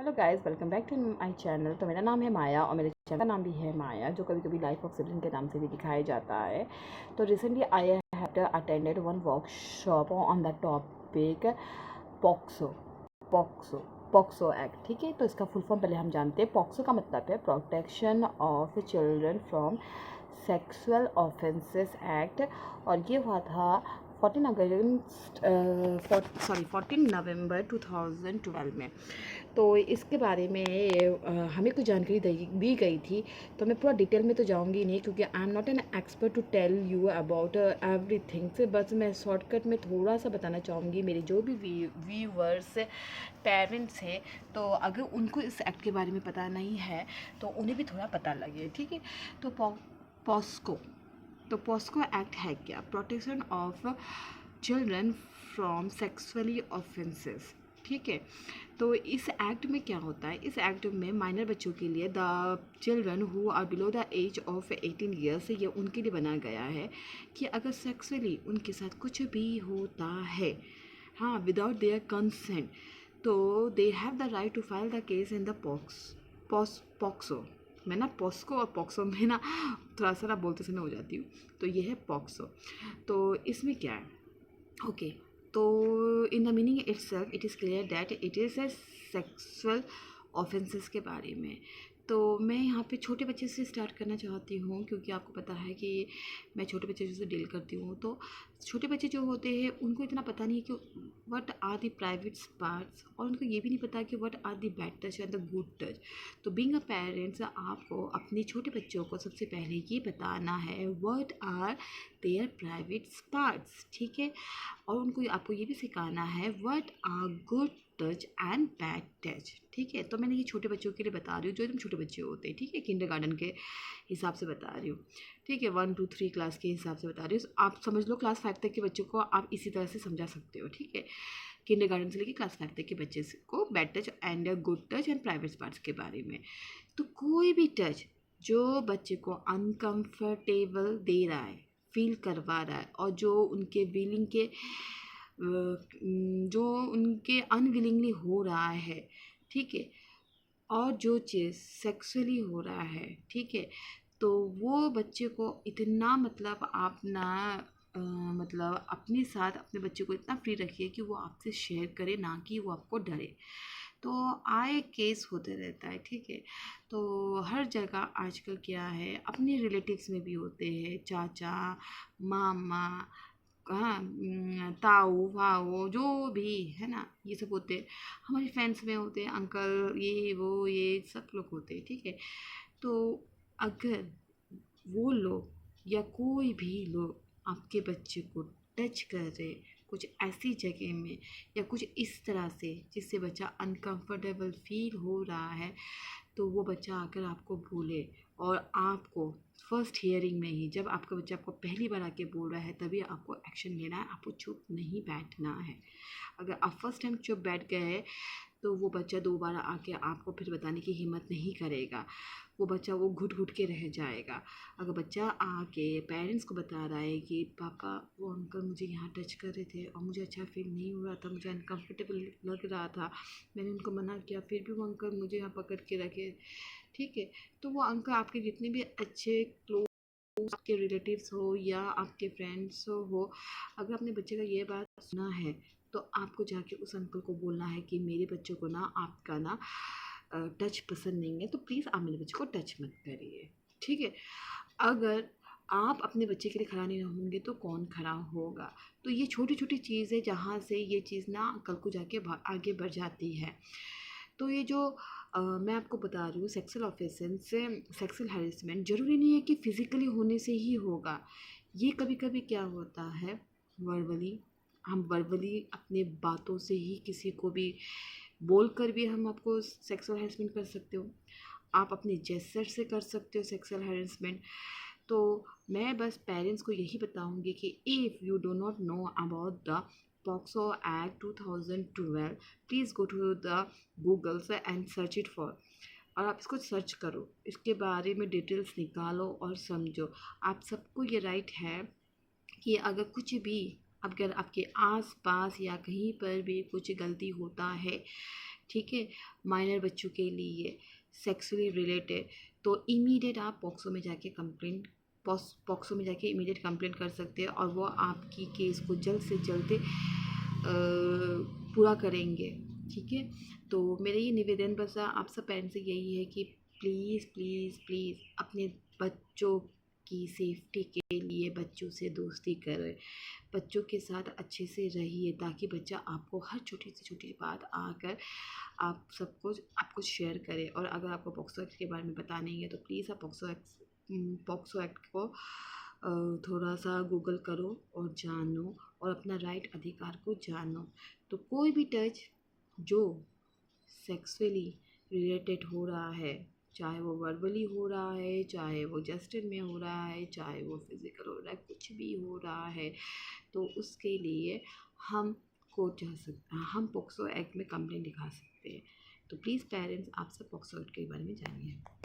Hello guys, welcome back to my channel. तो मेरा नाम है माया और मेरे चैनल का नाम भी है माया, जो कभी कभी लाइफ ऑफ सिटीजन के नाम से भी दिखाया जाता है। तो recently I have attended one workshop on the topic POCSO POCSO POCSO act. ठीक है, तो इसका फुल फॉर्म पहले हम जानते हैं। पॉक्सो का मतलब है protection of children from sexual offences act, और ये हुआ था 14 नवंबर 2012 में। तो इसके बारे में हमें कुछ जानकारी दी गई थी। तो मैं पूरा डिटेल में तो जाऊंगी नहीं, क्योंकि I am not an expert to tell you about everything. से बस मैं शॉर्टकट में थोड़ा सा बताना चाहूँगी। मेरे जो भी व्यूवर्स पेरेंट्स हैं, तो अगर उनको इस एक्ट के बारे में पता नहीं है तो उन्हें भी थोड़ा पता लगे। ठीक है, तो पॉस्को पॉस्को एक्ट है क्या? Protection of children from sexually offences. ठीक है, तो इस एक्ट में क्या होता है? इस एक्ट में माइनर बच्चों के लिए, the children who are below the age of 18 years, ये उनके लिए बनाया गया है कि अगर सेक्सुअली उनके साथ कुछ भी होता है, हाँ, विदाउट देयर कंसेंट, तो they have the right to file the case in the POCSO. मैं ना पॉस्को और पॉक्सो में ना थोड़ा सा ना बोलते समय हो जाती हूँ। तो ये है पॉक्सो। तो इसमें क्या है? ओके, तो in the meaning itself it is clear that it is a sexual offences के बारे में। तो मैं यहाँ पे छोटे बच्चे से स्टार्ट करना चाहती हूँ, क्योंकि आपको पता है कि मैं छोटे बच्चे से डील करती हूँ। तो छोटे बच्चे जो होते हैं उनको इतना पता नहीं है कि what are the private parts, और उनको ये भी नहीं पता कि what are the bad touch and the good touch. तो बीइंग अ पेरेंट्स, आपको अपने छोटे बच्चों को सबसे पहले ये बताना है what are their private parts. ठीक है, और उनको आपको ये भी सिखाना है what are good touch and bad touch. ठीक है, तो मैंने ये छोटे बच्चों के लिए बता रही हूँ, जो एकदम छोटे बच्चे होते हैं। ठीक है, किंडरगार्टन के हिसाब से बता रही हूँ। ठीक है, 1 2 3 क्लास के हिसाब से बता रही हूँ। आप समझ लो क्लास 5 तक के बच्चों को आप इसी तरह से समझा सकते हो। ठीक है, किंडरगार्टन से लेकर क्लास 5 तक के बच्चे को bad touch and good touch and private parts के बारे में। तो कोई भी टच जो बच्चे को अनकंफर्टेबल दे रहा है, फील करवा रहा है, और जो उनके विलिंग के जो उनके अनविलिंगली हो रहा है, ठीक है, और जो चीज़ सेक्सुअली हो रहा है, ठीक है, तो वो बच्चे को इतना, मतलब आप ना मतलब अपने साथ अपने बच्चे को इतना फ्री रखिए कि वो आपसे शेयर करे, ना कि वो आपको डरे। तो आए केस होते रहता है। ठीक है, तो हर जगह आजकल क्या है, अपने रिलेटिव्स में भी होते हैं, चाचा, मामा, हाँ, ताऊ वाऊ, जो भी है ना, ये सब होते हैं। हमारे फ्रेंड्स में होते हैं, अंकल, ये वो, ये सब लोग होते हैं। ठीक है, तो अगर वो लोग या कोई भी लोग आपके बच्चे को टच कर रहे कुछ ऐसी जगह में, या कुछ इस तरह से जिससे बच्चा अनकंफर्टेबल फील हो रहा है, तो वो बच्चा आकर आपको बोले, और आपको फर्स्ट हियरिंग में ही, जब आपका बच्चा आपको पहली बार आके बोल रहा है, तभी आपको एक्शन लेना है। आपको चुप नहीं बैठना है। अगर आप फर्स्ट टाइम चुप बैठ गए, तो वो बच्चा दोबारा आके आपको फिर बताने की हिम्मत नहीं करेगा। वो बच्चा वो घुट घुट के रह जाएगा। अगर बच्चा आके पेरेंट्स को बता रहा है कि पापा, वो अंकल मुझे यहाँ टच कर रहे थे और मुझे अच्छा फील नहीं हो रहा था, मुझे अनकंफर्टेबल लग रहा था, मैंने उनको मना किया, फिर भी वो अंकल मुझे यहाँ पकड़ के रखे। ठीक है, तो वो अंकल आपके जितने भी अच्छे क्लोज, आपके रिलेटिव्स हो या आपके फ्रेंड्स हो, अगर अपने बच्चे का ये बात सुना है, तो आपको जाके उस अंकल को बोलना है कि मेरे बच्चों को ना आपका ना टच पसंद नहीं है, तो प्लीज़ आप मेरे बच्चे को टच मत करिए। ठीक है, अगर आप अपने बच्चे के लिए खड़ा नहीं होंगे तो कौन खड़ा होगा? तो ये छोटी छोटी चीज़ है, जहाँ से ये चीज़ ना कल को जाके आगे बढ़ जाती है। तो ये जो मैं आपको बता रही हूँ, सेक्सुअल ऑफेंसेस से सेक्सुअल हैरेसमेंट ज़रूरी नहीं है कि फ़िज़िकली होने से ही होगा। ये कभी कभी क्या होता है, वर्बली, हम वर्बली अपने बातों से ही किसी को भी बोल कर भी हम आपको सेक्सुअल हैरेसमेंट कर सकते हो। आप अपने जेस्चर से कर सकते हो सेक्सुअल हैरेसमेंट। तो मैं बस पेरेंट्स को यही बताऊंगी कि if you do not know about the POCSO act 2012, please go to the Googles and search it for, और आप इसको सर्च करो, इसके बारे में डिटेल्स निकालो और समझो। आप सबको ये राइट है कि अगर कुछ भी, अगर आपके आस पास या कहीं पर भी कुछ गलती होता है, ठीक है, माइनर बच्चों के लिए सेक्सुअली रिलेटेड, तो इमीडिएट आप पॉक्सो में जाके इमीडिएट कंप्लेंट कर सकते हैं और वो आपकी केस को जल्द से जल्द पूरा करेंगे। ठीक है, तो मेरा ये निवेदन बस आप सब पेरेंट्स से यही है कि प्लीज़ प्लीज़ प्लीज़ अपने बच्चों की सेफ्टी के लिए बच्चों से दोस्ती करें, बच्चों के साथ अच्छे से रहिए, ताकि बच्चा आपको हर छोटी से छोटी बात आकर आप सब कुछ आपको शेयर करे। और अगर आपको पॉक्सो एक्ट के बारे में पता नहीं है तो प्लीज़ आप पॉक्सो एक्ट को थोड़ा सा गूगल करो और जानो और अपना राइट अधिकार को जानो। तो कोई भी टच जो सेक्सुअली रिलेटेड हो रहा है, चाहे वो वर्बली हो रहा है, चाहे वो जेस्चर में हो रहा है, चाहे वो फिज़िकल हो रहा है, कुछ भी हो रहा है, तो उसके लिए हम कोर्ट जा सकते हैं, हम पॉक्सो एक्ट में कंप्लेंट लिखा सकते हैं। तो प्लीज़ पेरेंट्स आप सब पॉक्सो एक्ट के बारे में जानिए।